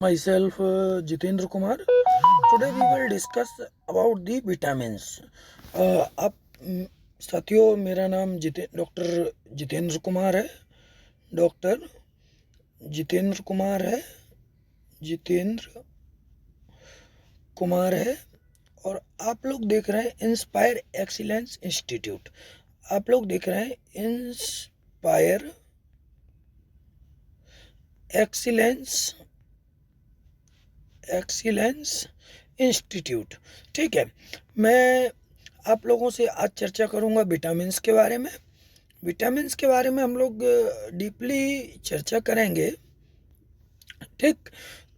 Myself, Jitendra Kumar. Today we will discuss about the vitamins. आप साथियों, मेरा नाम डॉक्टर जितेंद्र कुमार है। डॉक्टर जितेंद्र कुमार है। जितेंद्र कुमार है। और आप लोग देख रहे हैं इंस्पायर एक्सीलेंस इंस्टीट्यूट। आप लोग देख रहे हैं इंस्पायर एक्सीलेंस इंस्टीट्यूट। ठीक है, मैं आप लोगों से आज चर्चा करूंगा विटामिन्स के बारे में। विटामिन्स के बारे में हम लोग डीपली चर्चा करेंगे। ठीक,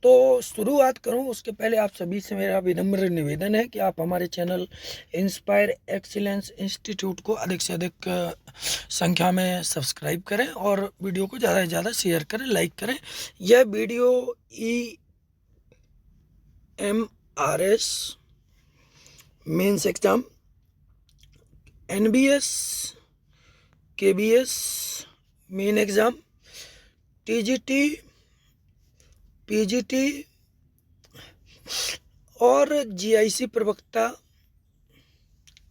तो शुरुआत करूं उसके पहले आप सभी से मेरा विनम्र निवेदन है कि आप हमारे चैनल इंस्पायर एक्सीलेंस इंस्टीट्यूट को अधिक से अधिक संख्या में सब्सक्राइब करें और वीडियो को ज़्यादा से ज़्यादा शेयर करें, लाइक करें। यह video MRS mains exam, NBS KBS main exam, TGT PGT और GIC प्रवक्ता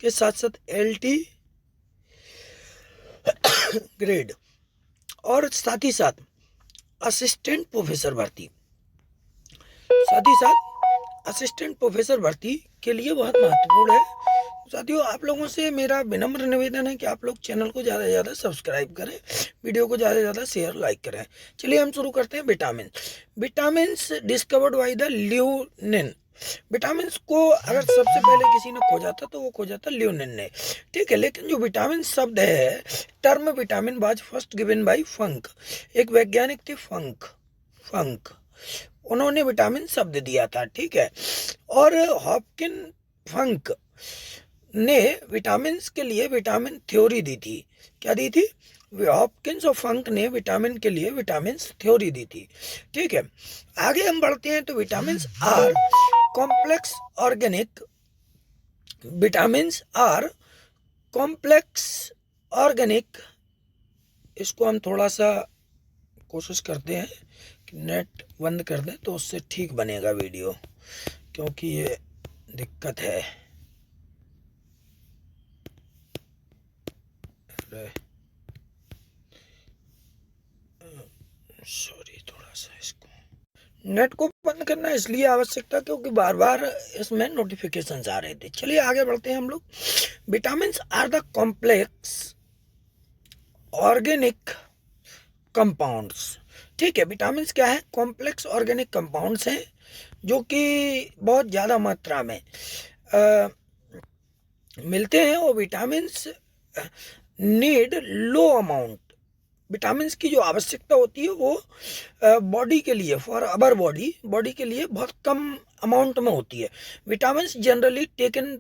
के साथ साथ LT ग्रेड और साथ ही साथ असिस्टेंट प्रोफेसर भर्ती के लिए बहुत महत्वपूर्ण है। साथियों, आप लोगों से मेरा विनम्र निवेदन है कि आप लोग चैनल को ज़्यादा से ज़्यादा सब्सक्राइब करें, वीडियो को ज़्यादा से ज़्यादा शेयर लाइक करें। चलिए हम शुरू करते हैं। Vitamins discovered by the Lunin. Vitamins को अगर सबसे पहले किसी ने खोजा था तो वो खोजा था ल्यूनिन ने। ठीक है, लेकिन जो विटामिन शब्द है, term vitamin was first given by Funk. एक वैज्ञानिक थे फंक, उन्होंने विटामिन शब्द दिया था। ठीक है, और हॉपकिन फंक ने विटामिन्स के लिए विटामिन थ्योरी दी थी। क्या दी थी? हॉपकिंस और फंक ने विटामिन के लिए विटामिन थ्योरी दी थी। ठीक है, आगे हम बढ़ते हैं। तो vitamins are complex organic. Vitamins are complex organic. इसको हम थोड़ा सा कोशिश करते हैं कि नेट बंद कर दें तो उससे ठीक बनेगा वीडियो, क्योंकि ये दिक्कत है। सॉरी, थोड़ा सा इसको नेट को बंद करना इसलिए आवश्यक था क्योंकि बार बार इसमें नोटिफिकेशंस आ रहे थे। चलिए आगे बढ़ते हैं हम लोग। Vitamins are the complex organic compounds. ठीक है, विटामिन्स क्या है? कॉम्प्लेक्स ऑर्गेनिक कंपाउंड्स हैं जो कि बहुत ज़्यादा मात्रा में मिलते हैं। और विटामिन्स नीड लो अमाउंट। विटामिन्स की जो आवश्यकता होती है वो बॉडी के लिए, फॉर अवर बॉडी के लिए बहुत कम अमाउंट में होती है। Vitamins generally taken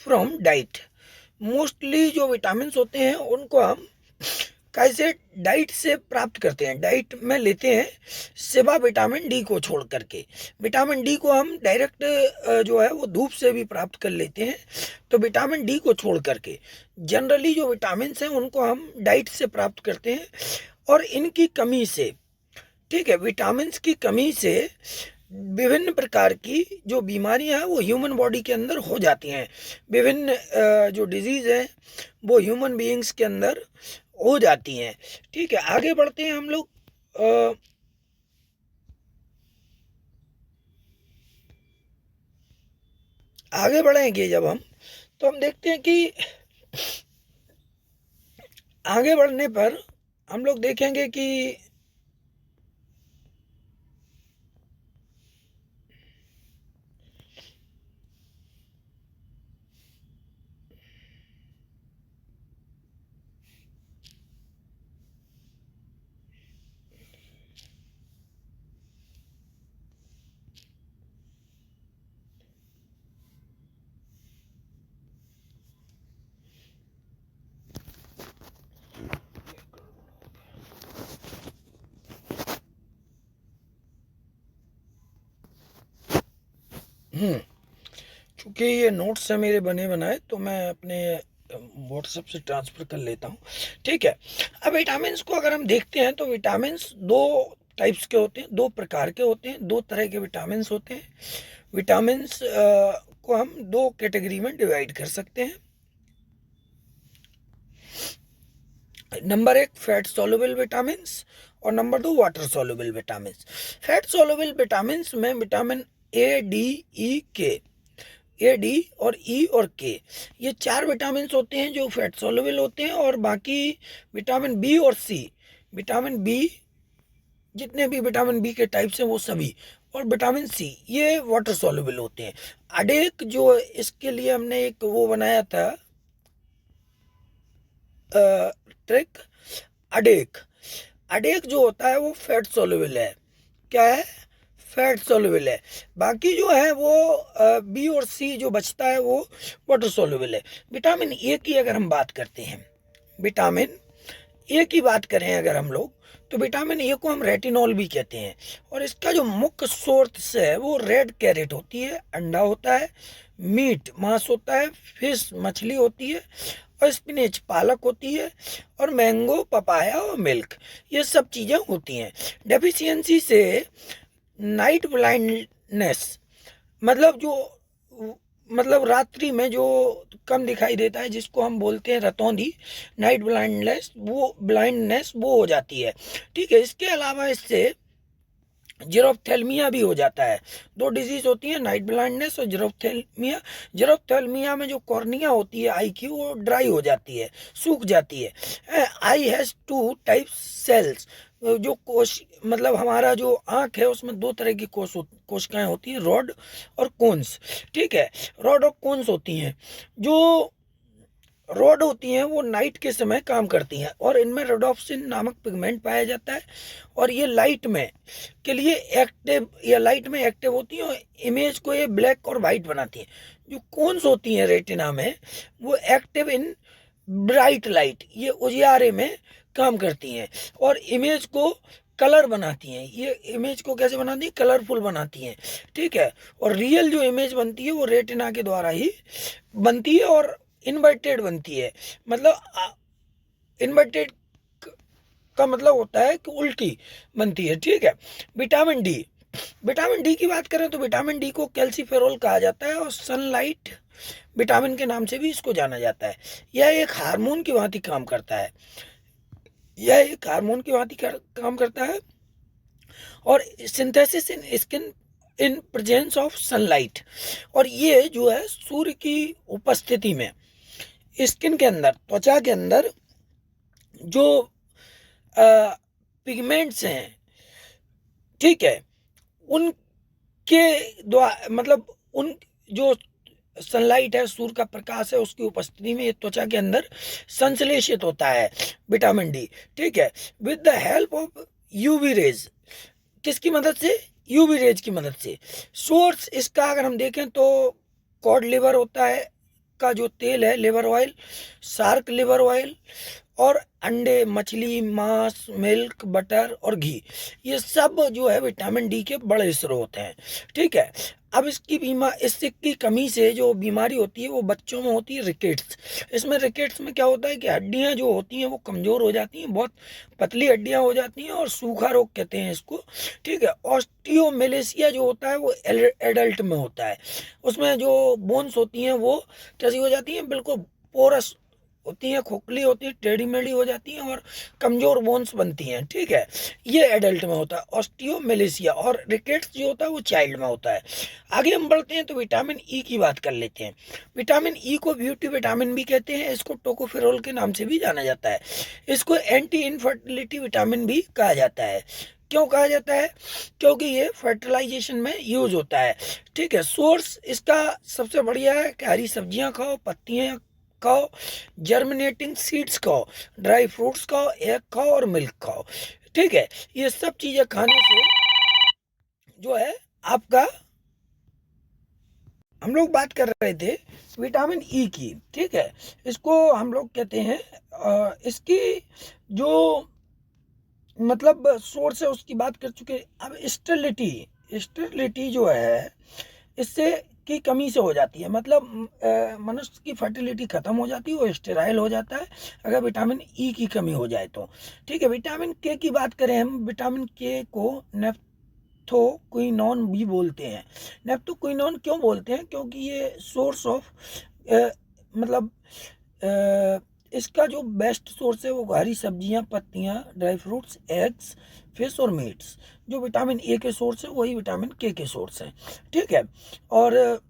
from diet. Mostly जो विटामिन्स होते हैं उनको हम कैसे डाइट से प्राप्त करते हैं, डाइट में लेते हैं, सिवा विटामिन डी को छोड़ करके। विटामिन डी को हम डायरेक्ट जो है वो धूप से भी प्राप्त कर लेते हैं। तो विटामिन डी को छोड़ करके जनरली जो विटामिन हैं उनको हम डाइट से प्राप्त करते हैं। और इनकी कमी से, ठीक है, विटामिन्स की कमी से विभिन्न प्रकार की जो बीमारियां हैं वो ह्यूमन बॉडी के अंदर हो जाती हैं। विभिन्न जो डिजीज़ हैं वो ह्यूमन बीइंग्स के अंदर हो जाती हैं। ठीक है, आगे बढ़ते हैं हम लोग। आगे बढ़ेंगे जब हम, तो हम देखते हैं कि आगे बढ़ने पर हम लोग देखेंगे कि चूँकि ये नोट्स है मेरे बने बनाए, तो मैं अपने व्हाट्सएप से ट्रांसफ़र कर लेता हूँ। ठीक है, अब विटामिन्स को अगर हम देखते हैं तो विटामिन्स दो टाइप्स के होते हैं, 2 प्रकार के होते हैं, 2 तरह के विटामिन होते हैं। विटामिन को हम 2 कैटेगरी में डिवाइड कर सकते हैं। नंबर 1 फैट सॉल्युबल विटामिन और number 2 water soluble vitamin. Fat soluble vitamin में विटामिन ए, डी, ई, के, ए, डी और ई और के, ये 4 विटामिन होते हैं जो फैट सॉल्युबल होते हैं, और बाकी विटामिन बी और सी, विटामिन बी, जितने भी विटामिन बी के टाइप्स हैं वो सभी, और विटामिन सी, ये वाटर सॉल्युबल होते हैं। अडेक जो इसके लिए हमने एक वो बनाया था ट्रिक, अडेक, अडेक जो होता है वो फैट सॉल्युबल है। क्या है? फैट सॉल्युबल है। बाकी जो है वो बी और सी जो बचता है वो वाटर सॉल्युबल है। विटामिन ए की अगर हम बात करते हैं, विटामिन ए की बात करें अगर हम लोग, तो विटामिन ए को हम रेटिनॉल भी कहते हैं, और इसका जो मुख्य सोर्स है वो रेड कैरेट होती है, अंडा होता है, मीट मांस होता है, फिश मछली होती है, और स्पिनेच पालक होती है, और मैंगो पपाया और मिल्क, ये सब चीज़ें होती हैं। डेफिशिएंसी से नाइट ब्लाइंडनेस, मतलब जो मतलब रात्रि में जो कम दिखाई देता है, जिसको हम बोलते हैं रतौंधी, नाइट ब्लाइंडनेस वो हो जाती है। ठीक है, इसके अलावा इससे जीरोफ्थेल्मिया भी हो जाता है। 2 डिजीज होती है, नाइट ब्लाइंडनेस और जीरोफ्थेल्मिया। जीरोफ्थेल्मिया में जो कॉर्निया होती है आई की, वो ड्राई हो जाती है, सूख जाती है। आई हैज 2 टाइप्स सेल्स, जो कोश, मतलब हमारा जो आँख है उसमें 2 तरह की कोशिकाएं होती हैं, रॉड और कोन्स। ठीक है, रॉड और कोन्स होती हैं। जो रॉड होती हैं वो नाइट के समय काम करती हैं, और इनमें रोडोप्सिन नामक पिगमेंट पाया जाता है, और ये लाइट में के लिए एक्टिव, या लाइट में एक्टिव होती हैं, और इमेज को ये ब्लैक और वाइट बनाती हैं। जो कोन्स होती हैं रेटिना में, वो एक्टिव इन ब्राइट लाइट, ये उजियारे में काम करती हैं, और इमेज को कलर बनाती हैं। ये इमेज को कैसे बनाती हैं? कलरफुल बनाती हैं। ठीक है, और रियल जो इमेज बनती है वो रेटिना के द्वारा ही बनती है, और इन्वर्टेड बनती है। मतलब इन्वर्टेड का मतलब होता है कि उल्टी बनती है। ठीक है, विटामिन डी, विटामिन डी की बात करें तो विटामिन डी को कैल्सीफेरोल कहा जाता है, और सनलाइट विटामिन के नाम से भी इसको जाना जाता है। यह एक हार्मोन की भांति काम करता है, यह एक हार्मोन की भांति काम करता है, और synthesis in skin in presence of sunlight, और ये जो है सूर्य की उपस्थिति में स्किन के अंदर, त्वचा के अंदर जो पिगमेंट्स हैं, ठीक है, उनके द्वारा, मतलब उन जो सनलाइट है, सूर्य का प्रकाश है, उसकी उपस्थिति में ये त्वचा के अंदर संश्लेषित होता है विटामिन डी। ठीक है, with the help of UV rays, किसकी मदद से? यूवी रेज की मदद से। सोर्स इसका अगर हम देखें तो कॉड लिवर होता है का जो तेल है, liver oil, shark liver oil, और अंडे, मछली, मांस, मिल्क, बटर और घी, ये सब जो है विटामिन डी के बड़े स्रोत हैं। ठीक है, अब इसकी कमी से जो बीमारी होती है वो बच्चों में होती है रिकेट्स। इसमें रिकेट्स में क्या होता है कि हड्डियां जो होती हैं वो कमज़ोर हो जाती हैं, बहुत पतली हड्डियां हो जाती हैं, और सूखा रोग कहते हैं इसको। ठीक है, ऑस्टियोमेलेसिया जो होता है वो एडल्ट में होता है, उसमें जो बोन्स होती हैं वो कैसी हो जाती हैं? बिल्कुल पोरस होती हैं, खोखली होती है, टेढ़ी मेढ़ी हो जाती हैं, और कमजोर बोन्स बनती हैं। ठीक है, ये एडल्ट में होता है ऑस्टियोमेलेसिया, और रिकेट्स जो होता है वो चाइल्ड में होता है। आगे हम बढ़ते हैं तो विटामिन ई की बात कर लेते हैं। विटामिन ई को ब्यूटी विटामिन भी कहते हैं, इसको टोकोफेरोल के नाम से भी जाना जाता है, इसको एंटी इनफर्टिलिटी विटामिन भी कहा जाता है। क्यों कहा जाता है? क्योंकि ये फर्टिलाइजेशन में यूज होता है। ठीक है, सोर्स इसका सबसे बढ़िया है कि हरी सब्जियां खाओ, पत्तियां खाओ, जर्मिनेटिंग सीड्स खाओ, ड्राई फ्रूट्स खाओ, एग खाओ और मिल्क खाओ। ठीक है, ये सब चीजें खाने से जो है आपका, हम लोग बात कर रहे थे विटामिन ई की। ठीक है, इसको हम लोग कहते हैं, इसकी जो मतलब सोर्स है उसकी बात कर चुके। अब स्टेरिलिटी जो है, इससे की कमी से हो जाती है, मतलब मनुष्य की फर्टिलिटी खत्म हो जाती है, वो स्टेराइल हो जाता है अगर विटामिन ई की कमी हो जाए तो। ठीक है, विटामिन के की बात करें हम, विटामिन के को नेफ्थोक्विनोन भी बोलते हैं। नेफ्थोक्विनोन क्यों बोलते हैं? क्योंकि ये सोर्स ऑफ मतलब इसका जो बेस्ट सोर्स है वो हरी सब्जियां, पत्तियां, ड्राई फ्रूट्स, एग्स, फिश और मीट्स। जो विटामिन ए के सोर्स है वही विटामिन के सोर्स हैं। ठीक है, और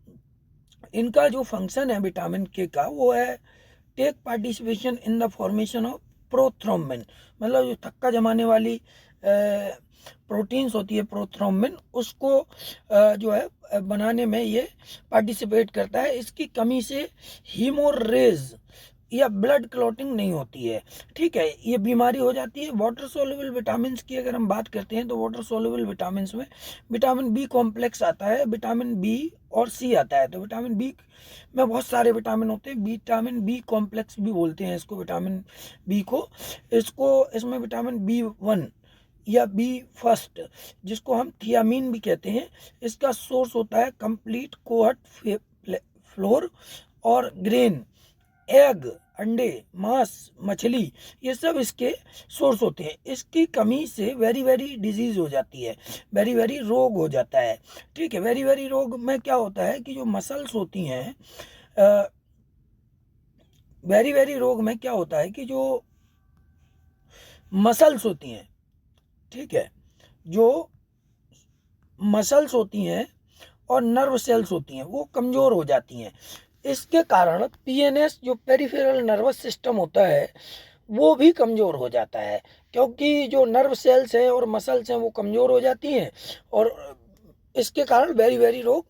इनका जो फंक्शन है विटामिन के का वो है take participation in the formation of prothrombin, मतलब जो थक्का जमाने वाली प्रोटीन्स होती है प्रोथ्रोम्बिन, उसको जो है बनाने में ये पार्टिसिपेट करता है। इसकी कमी से हीमोरेज या ब्लड क्लॉटिंग नहीं होती है। ठीक है, ये बीमारी हो जाती है। वाटर सोल्युबल विटामिन की अगर हम बात करते हैं तो वाटर सोल्युबल विटामिन में विटामिन बी कॉम्प्लेक्स आता है, विटामिन बी और सी आता है। तो विटामिन बी में बहुत सारे विटामिन होते हैं, विटामिन बी कॉम्प्लेक्स भी बोलते हैं इसको, विटामिन बी को। इसमें विटामिन बी 1 या बी फर्स्ट, जिसको हम थियामीन भी कहते हैं, इसका सोर्स होता है कंप्लीट कोहट फ्लोर और ग्रेन, एग, अंडे, मांस, मछली, ये सब इसके सोर्स होते हैं। इसकी कमी से वेरी वेरी डिजीज हो जाती है, वेरी वेरी रोग हो जाता है। ठीक है, वेरी वेरी रोग में क्या होता है कि जो मसल्स होती हैं, वेरी वेरी रोग में क्या होता है कि जो मसल्स होती हैं, ठीक है, जो मसल्स होती हैं और नर्व सेल्स होती हैं वो कमज़ोर हो जाती हैं। इसके कारण पीएनएस जो पेरिफेरल नर्वस सिस्टम होता है वो भी कमज़ोर हो जाता है, क्योंकि जो नर्व सेल्स हैं और मसल्स हैं वो कमज़ोर हो जाती हैं और इसके कारण वेरी वेरी रोग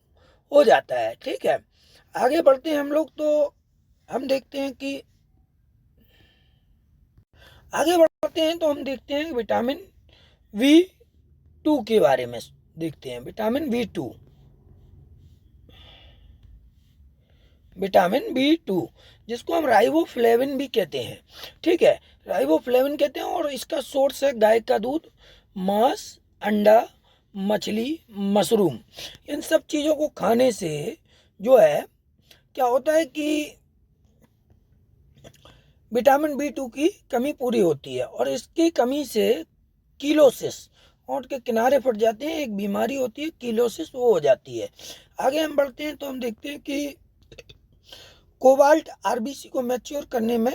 हो जाता है। ठीक है, आगे बढ़ते हैं हम लोग, तो हम देखते हैं कि आगे बढ़ते हैं तो हम देखते हैं विटामिन V2 के बारे में देखते हैं। विटामिन V2, विटामिन B2 जिसको हम राइबोफ्लेविन भी कहते हैं। ठीक है, राइबोफ्लेविन कहते हैं और इसका सोर्स है गाय का दूध, मांस, अंडा, मछली, मशरूम। इन सब चीज़ों को खाने से जो है क्या होता है कि विटामिन B2 की कमी पूरी होती है और इसकी कमी से कीलोसिस, होंठ के किनारे फट जाते हैं, एक बीमारी होती है कीलोसिस, वो हो जाती है। आगे हम बढ़ते हैं तो हम देखते हैं कि कोबाल्ट आरबीसी को मैच्योर करने में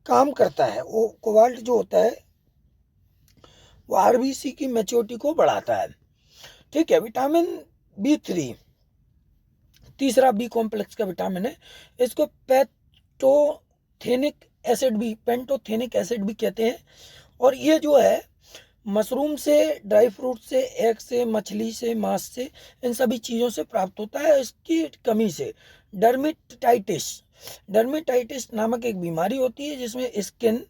काम करता है। वो कोबाल्ट जो होता है वो आरबीसी की मैच्योरिटी को बढ़ाता है। ठीक है, विटामिन B3 तीसरा बी कॉम्प्लेक्स का विटामिन है। इसको पेंटोथेनिक एसिड भी कहते हैं और ये जो है मशरूम से, ड्राई फ्रूट से, एग से, मछली से, मांस से, इन सभी चीज़ों से प्राप्त होता है। इसकी कमी से डर्मेटाइटिस नामक एक बीमारी होती है जिसमें स्किन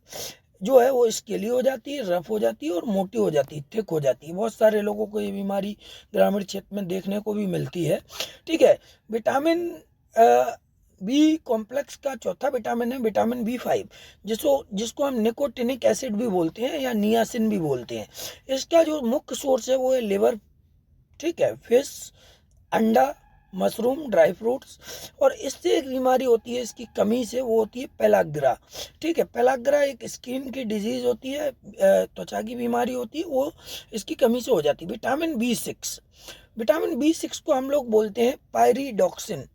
जो है वो स्केली हो जाती है, रफ हो जाती है और मोटी हो जाती है, थिक हो जाती है। बहुत सारे लोगों को ये बीमारी ग्रामीण क्षेत्र में देखने को भी मिलती है। ठीक है, विटामिन बी कॉम्प्लेक्स का चौथा विटामिन है विटामिन B5, जिसको हम निकोटिनिक एसिड भी बोलते हैं या नियासिन भी बोलते हैं। इसका जो मुख्य सोर्स है वो है लिवर, ठीक है, फिश, अंडा, मशरूम, ड्राई फ्रूट्स। और इससे एक बीमारी होती है इसकी कमी से, वो होती है पेलाग्रा। ठीक है, पेलाग्रा एक स्किन की डिजीज होती है, त्वचा की बीमारी होती है, वो इसकी कमी से हो जाती है। विटामिन B6 को हम लोग बोलते हैं पायरिडॉक्सिन।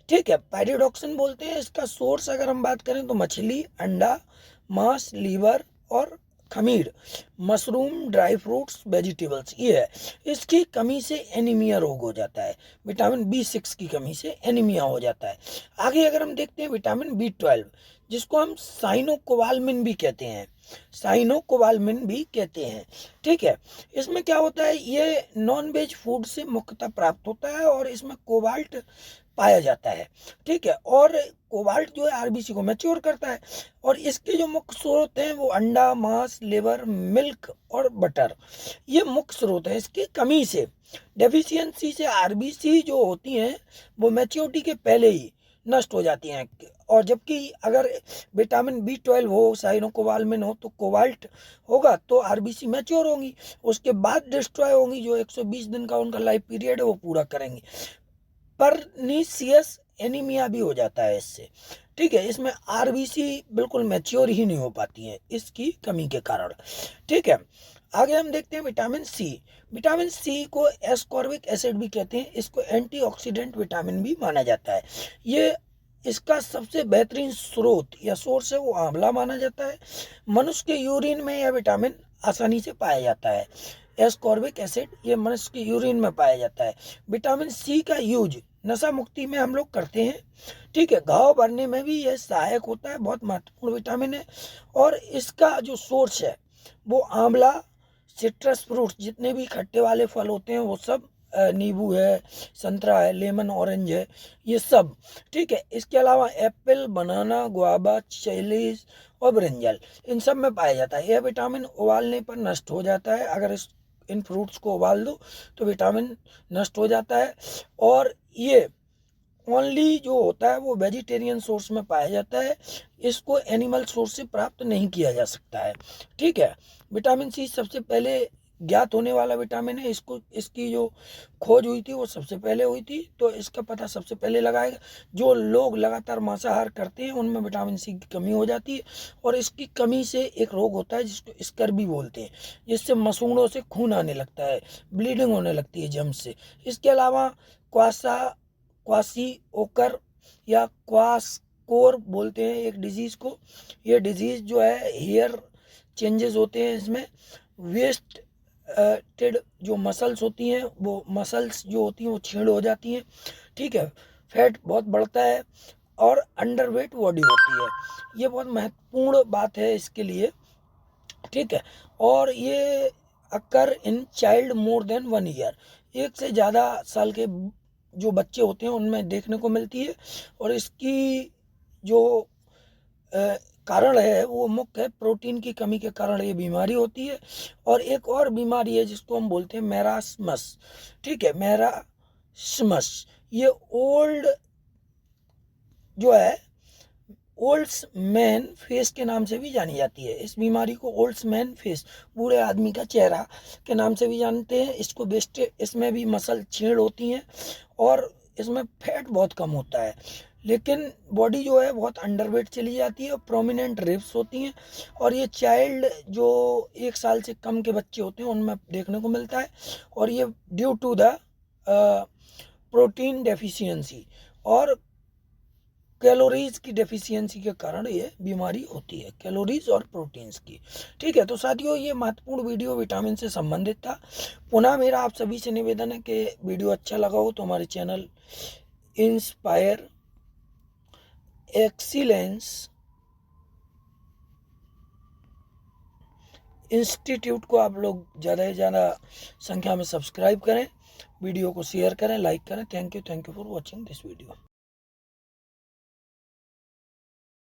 ठीक है, पायरिडॉक्सिन बोलते हैं। इसका सोर्स अगर हम बात करें तो मछली, अंडा, मांस, लीवर और खमीर, मशरूम, ड्राई फ्रूट्स, वेजिटेबल्स, ये है। इसकी कमी से एनीमिया रोग हो जाता है। विटामिन B6 की कमी से एनीमिया हो जाता है। आगे अगर हम देखते हैं विटामिन B12, जिसको हम साइनोकोबालमिन भी कहते हैं, ठीक है, इसमें क्या होता है, ये नॉन वेज फूड से मुख्यतः प्राप्त होता है और इसमें कोबाल्ट पाया जाता है। ठीक है, और कोबाल्ट जो है आरबीसी को मैच्योर करता है और इसके जो मुख्य स्रोत हैं वो अंडा, मांस, लिवर, मिल्क और बटर, ये मुख्य स्रोत है। इसकी कमी से, डेफिशिएंसी से आरबीसी जो होती हैं वो मैच्योरिटी के पहले ही नष्ट हो जाती हैं। और जबकि अगर विटामिन B12 हो, साइनोकोबालमिन हो, तो कोबाल्ट होगा तो आरबीसी मैच्योर होंगी, उसके बाद डिस्ट्रॉय होंगी। जो 120 दिन का उनका लाइफ पीरियड है वो पूरा करेंगी। परनीसियस एनीमिया भी हो जाता है इससे। ठीक है, इसमें आरबीसी बिल्कुल मैच्योर ही नहीं हो पाती है इसकी कमी के कारण। ठीक है, आगे हम देखते हैं विटामिन सी। विटामिन सी को एस्कॉर्बिक एसिड भी कहते हैं, इसको एंटीऑक्सीडेंट विटामिन भी माना जाता है। ये इसका सबसे बेहतरीन स्रोत या सोर्स है वो आंवला माना जाता है। मनुष्य के यूरिन में यह विटामिन आसानी से पाया जाता है। एस्कॉर्बिक एसिड ये मनुष्य के यूरिन में पाया जाता है। विटामिन सी का यूज नशा मुक्ति में हम लोग करते हैं। ठीक है, घाव भरने में भी यह सहायक होता है, बहुत महत्वपूर्ण विटामिन है। और इसका जो सोर्स है वो आंवला, सिट्रस फ्रूट्स, जितने भी खट्टे वाले फल होते हैं वो सब, नींबू है, संतरा है, लेमन, ऑरेंज है, ये सब। ठीक है, इसके अलावा एप्पल, बनाना, गुआवा, चेलीज और ब्रिंजल, इन सब में पाया जाता है। यह विटामिन उबालने पर नष्ट हो जाता है। अगर इन फ्रूट्स को उबाल दो तो विटामिन नष्ट हो जाता है। और ये ओनली जो होता है वो वेजिटेरियन सोर्स में पाया जाता है, इसको एनिमल सोर्स से प्राप्त नहीं किया जा सकता है। ठीक है, विटामिन सी सबसे पहले ज्ञात होने वाला विटामिन है। इसकी जो खोज हुई थी वो सबसे पहले हुई थी, तो इसका पता सबसे पहले लगाएगा। जो लोग लगातार मांसाहार करते हैं उनमें विटामिन सी की कमी हो जाती है, और इसकी कमी से एक रोग होता है जिसको स्कर्वी बोलते हैं, जिससे मसूड़ों से खून आने लगता है, ब्लीडिंग होने लगती है जम से। इसके अलावा क्वासी ओकर या क्वासकोर बोलते हैं एक डिजीज़ को। ये डिजीज़ जो है, हेयर चेंजेस होते हैं इसमें, वेस्ट टेड जो मसल्स होती हैं वो मसल्स जो होती हैं वो छीड़ हो जाती हैं। ठीक है, फैट बहुत बढ़ता है और अंडरवेट बॉडी होती है। ये बहुत महत्वपूर्ण बात है इसके लिए। ठीक है, और ये occur in child more than 1 year, 1 से ज़्यादा साल के जो बच्चे होते हैं उनमें देखने को मिलती है। और इसकी जो कारण है वो मुख्य है प्रोटीन की कमी के कारण ये बीमारी होती है। और एक और बीमारी है जिसको हम बोलते हैं मैरास्मस। ठीक है, मैरास्मस ये ओल्ड जो है ओल्ड्स मैन फेस के नाम से भी जानी जाती है। इस बीमारी को ओल्ड्स मैन फेस, बूढ़े आदमी का चेहरा के नाम से भी जानते हैं इसको। इसमें भी मसल छीड़ होती हैं और इसमें फैट बहुत कम होता है, लेकिन बॉडी जो है बहुत अंडरवेट चली जाती है और प्रोमिनेंट रिब्स होती हैं। और ये चाइल्ड जो 1 साल से कम के बच्चे होते हैं उनमें देखने को मिलता है। और ये due to the protein deficiency और कैलोरीज की डेफिशिएंसी के कारण ये बीमारी होती है, कैलोरीज और प्रोटीन्स की। ठीक है, तो साथियों ये महत्वपूर्ण वीडियो विटामिन से संबंधित था। पुनः मेरा आप सभी से निवेदन है कि वीडियो अच्छा लगा हो तो हमारे चैनल इंस्पायर एक्सीलेंस इंस्टीट्यूट को आप लोग ज़्यादा से ज़्यादा संख्या में सब्सक्राइब करें, वीडियो को शेयर करें, लाइक करें। Thank you for watching this video.